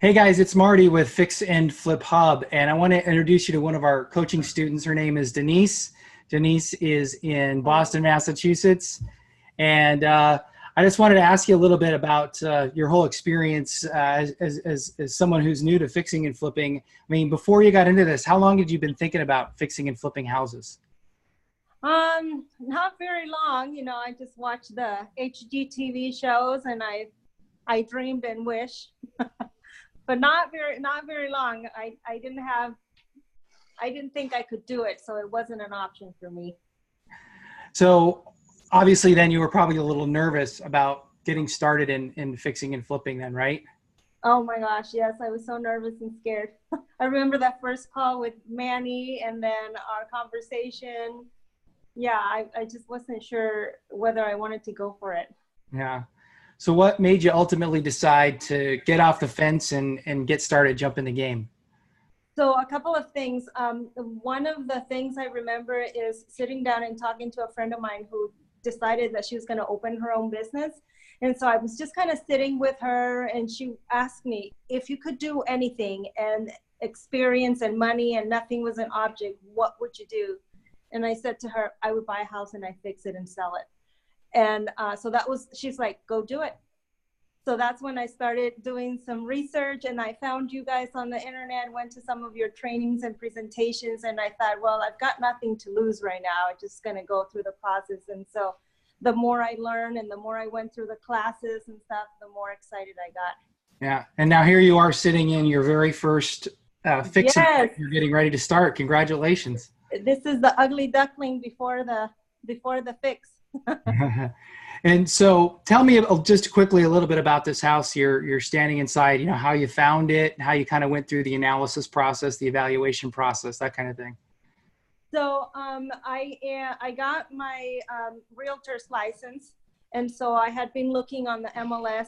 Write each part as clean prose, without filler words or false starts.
Hey guys, it's Marty with Fix and Flip Hub, and I want to introduce you to one of our coaching students. Her name is Denice. Denice is in Boston, Massachusetts, and I just wanted to ask you a little bit about your whole experience as someone who's new to fixing and flipping. I mean, before you got into this, how long had you been thinking about fixing and flipping houses? Not very long. I just watch the HGTV shows and I dreamed and wished, but not very long. I didn't think I could do it, so it wasn't an option for me. So obviously then you were probably a little nervous about getting started in fixing and flipping then, right? Oh my gosh, yes, I was so nervous and scared. I remember that first call with Manny and then our conversation. Yeah, I just wasn't sure whether I wanted to go for it. Yeah. So what made you ultimately decide to get off the fence and get started, jump in the game? So a couple of things. One of the things I remember is sitting down and talking to a friend of mine who decided that she was going to open her own business. And so I was just kind of sitting with her and she asked me, if you could do anything and experience and money and nothing was an object, what would you do? And I said to her, I would buy a house and I fix it and sell it. And she's like, go do it. So that's when I started doing some research and I found you guys on the internet, went to some of your trainings and presentations. And I thought, well, I've got nothing to lose right now. I'm just going to go through the process. And so the more I learned and the more I went through the classes and stuff, the more excited I got. Yeah. And now here you are sitting in your very first fix. Yes. You're getting ready to start. Congratulations. This is the ugly duckling before the fix. And so tell me just quickly a little bit about this house you're standing inside, how you found it, how you kind of went through the analysis process, the evaluation process, that kind of thing. So I got my realtor's license. And so I had been looking on the MLS,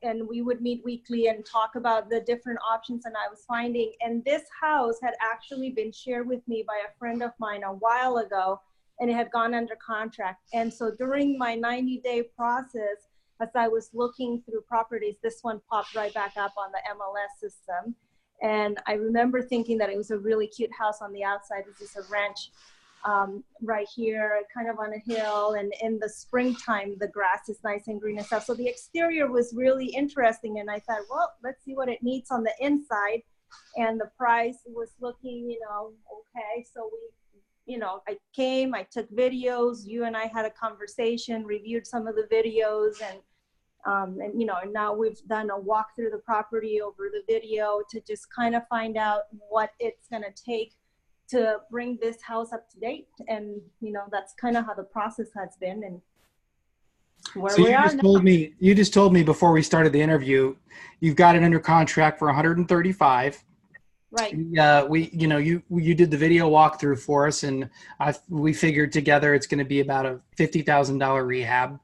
and we would meet weekly and talk about the different options and I was finding. And this house had actually been shared with me by a friend of mine a while ago, and it had gone under contract. And so during my 90-day process, as I was looking through properties, this one popped right back up on the MLS system. And I remember thinking that it was a really cute house on the outside. This is a ranch right here, kind of on a hill, and in the springtime the grass is nice and green and stuff. So the exterior was really interesting, and I thought, well, let's see what it needs on the inside. And the price was looking, okay. So I came, I took videos, you and I had a conversation, reviewed some of the videos, and now we've done a walk through the property over the video to just kind of find out what it's going to take to bring this house up to date. And, that's kind of how the process has been and where so we are now. You just told me before we started the interview, you've got it under contract for 135. Right. You did the video walkthrough for us, and we figured together it's going to be about a $50,000 rehab.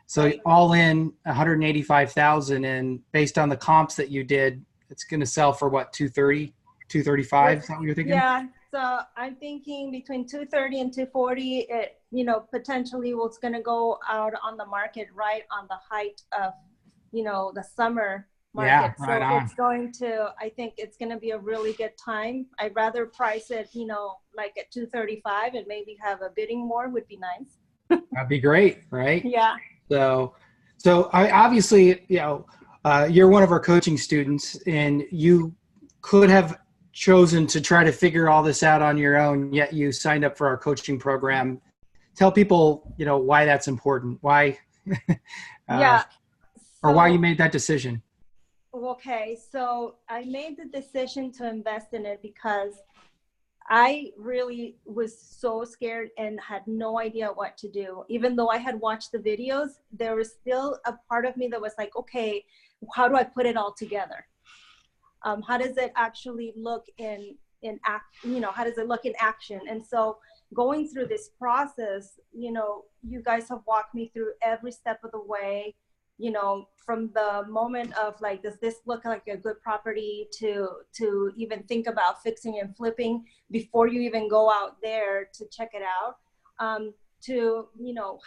So right. All in 185,000, and based on the comps that you did, it's going to sell for what, 230, 235? Is that what you're thinking? Yeah. So I'm thinking between 230 and 240. It, potentially what's going to go out on the market right on the height of, the summer market. Yeah, right on. It's going to, I think it's going to be a really good time. I'd rather price it, like at 235 and maybe have a bidding more would be nice. That'd be great, right? Yeah. So I obviously, you're one of our coaching students, and you could have chosen to try to figure all this out on your own, yet you signed up for our coaching program. Tell people, why that's important, why, or why you made that decision. Okay, so I made the decision to invest in it because I really was so scared and had no idea what to do. Even though I had watched the videos, there was still a part of me that was like, okay, how do I put it all together? How does it actually look how does it look in action? And so going through this process, you guys have walked me through every step of the way, from the moment of like, does this look like a good property to even think about fixing and flipping before you even go out there to check it out. to,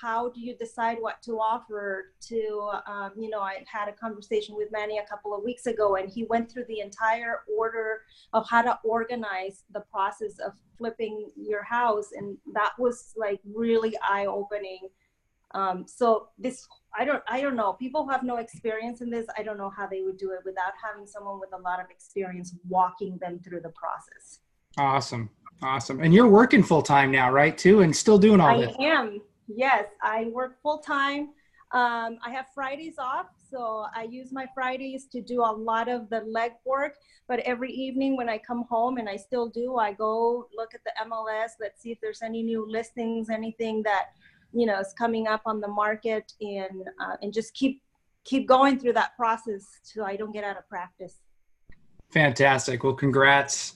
how do you decide what to offer to, I had a conversation with Manny a couple of weeks ago, and he went through the entire order of how to organize the process of flipping your house. And that was like really eye-opening. So this, I don't know, people who have no experience in this, I don't know how they would do it without having someone with a lot of experience walking them through the process. Awesome. Awesome. And you're working full time now, right, too, and still doing all this? I am. Yes, I work full time. I have Fridays off, so I use my Fridays to do a lot of the leg work. But every evening when I come home, and I still do, I go look at the MLS. Let's see if there's any new listings, anything that is coming up on the market, and just keep going through that process so I don't get out of practice. Fantastic. Well, congrats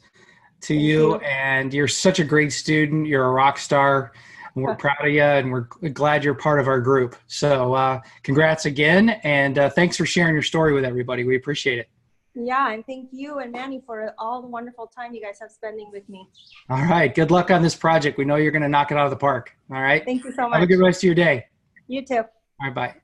to you. And you're such a great student. You're a rock star, and we're proud of you, and we're glad you're part of our group. So congrats again, and thanks for sharing your story with everybody. We appreciate it. Yeah, and thank you and Manny for all the wonderful time you guys have spending with me. All right. Good luck on this project. We know you're going to knock it out of the park. All right. Thank you so much. Have a good rest of your day. You too. All right. Bye.